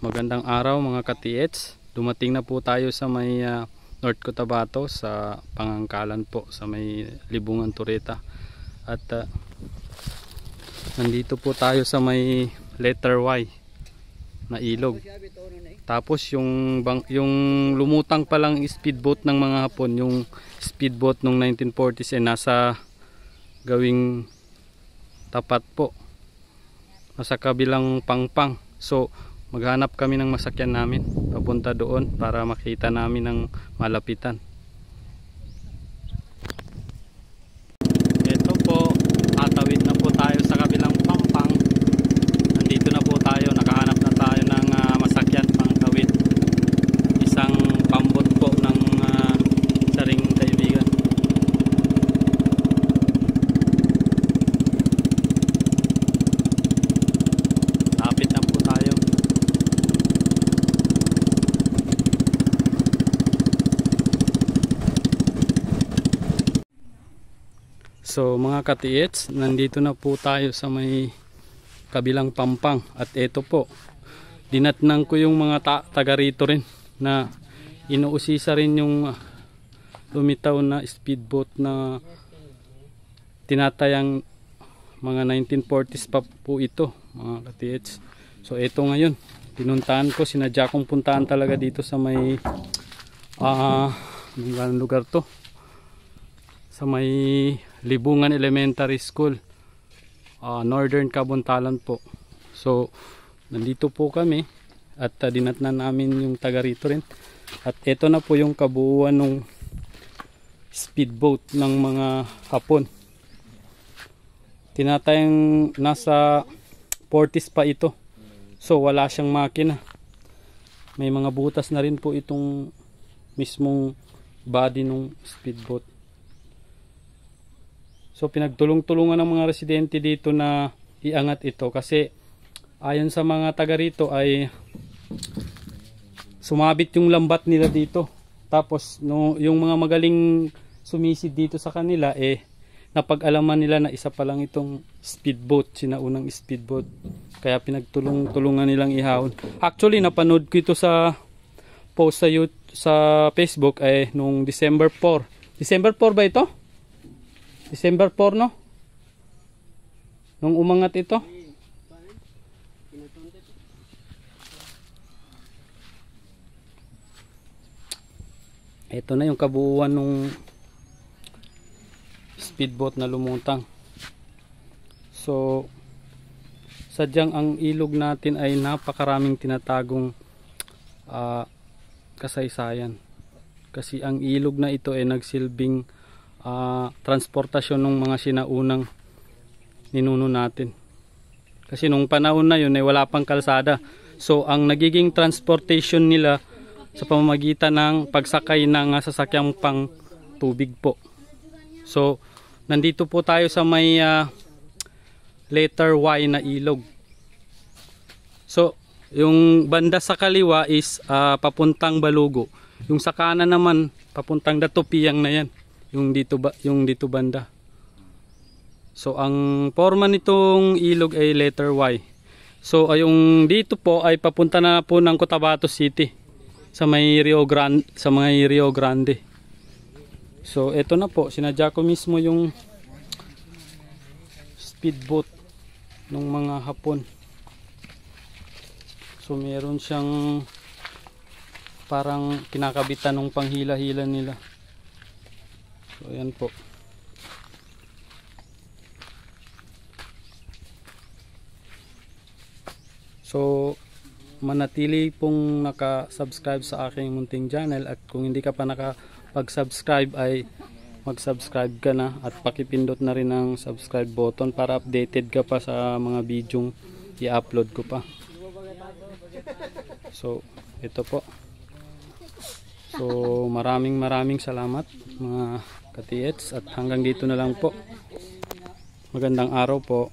Magandang araw mga ka-TH. Dumating na po tayo sa may North Cotabato sa Pangangkalan po, sa may Libungan Tureta. At nandito po tayo sa may letter Y na ilog. Tapos yung lumutang palang speedboat ng mga Hapon, yung speedboat nung 1940s nasa gawing tapat po, nasa kabilang pangpang. So maghanap kami ng masakyan namin papunta doon para makita namin ng malapitan. Ito po, tatawid na po tayo sa kabilang pangpang. Nandito na po tayo, nakahanap na tayo ng masakyan pang tawid. Isang pambot po ng saring kaibigan. Lapit na po tayo. So mga ka-TH, nandito na po tayo sa may kabilang pampang. At ito po, dinatnang ko yung mga taga rito rin na inuusisa rin yung lumitaw na speedboat na tinatayang mga 1940s pa po ito mga ka-TH. So ito ngayon, pinuntahan ko, sinadya kong puntahan talaga dito sa may anong lugar to, sa may Libungan Elementary School, Northern Kabuntalan po. So nandito po kami at dinatnan namin yung taga rito rin. At ito na po yung kabuuan ng speedboat ng mga Hapon. Tinatayang nasa 40s pa ito. So wala siyang makina. May mga butas na rin po itong mismong body ng speedboat. So pinagtulong-tulungan ng mga residente dito na iangat ito kasi ayon sa mga taga rito ay sumabit yung lambat nila dito. Tapos yung mga magaling sumisid dito sa kanila napag-alaman nila na isa pa lang itong speedboat, sinaunang speedboat. Kaya pinagtulong-tulungan nilang ihawon. Actually napanood ko ito sa post sa Facebook nung December 4. December 4 ba ito? December 4, no? Nung umangat ito. Ito na yung kabuuan ng speedboat na lumutang. So sadyang ang ilog natin ay napakaraming tinatagong kasaysayan. Kasi ang ilog na ito ay nagsilbing transportasyon ng mga sinaunang ninuno natin. Kasi nung panahon na yun ay wala pang kalsada. So ang nagiging transportation nila sa pamamagitan ng pagsakay ng sasakyang pang tubig po. So nandito po tayo sa may letter Y na ilog. So yung banda sa kaliwa is papuntang Balugo. Yung sa kanan naman papuntang Datupiyang na yan. Yung dito banda. So ang forma nitong ilog ay letter Y. So yung dito po ay papunta na po ng Cotabato City sa may Rio Grande. So ito na po, sinadya ko mismo yung speedboat ng mga Hapon. So meron siyang parang kinakabitan ng panghila-hila nila. So ayan po. So manatili pong naka-subscribe sa aking munting channel, at kung hindi ka pa nakapag-subscribe ay mag-subscribe ka na at pakipindot na rin ang subscribe button para updated ka pa sa mga bidyong i-upload ko pa. So ito po. So maraming salamat mga ka-TH, at hanggang dito na lang po. Magandang araw po.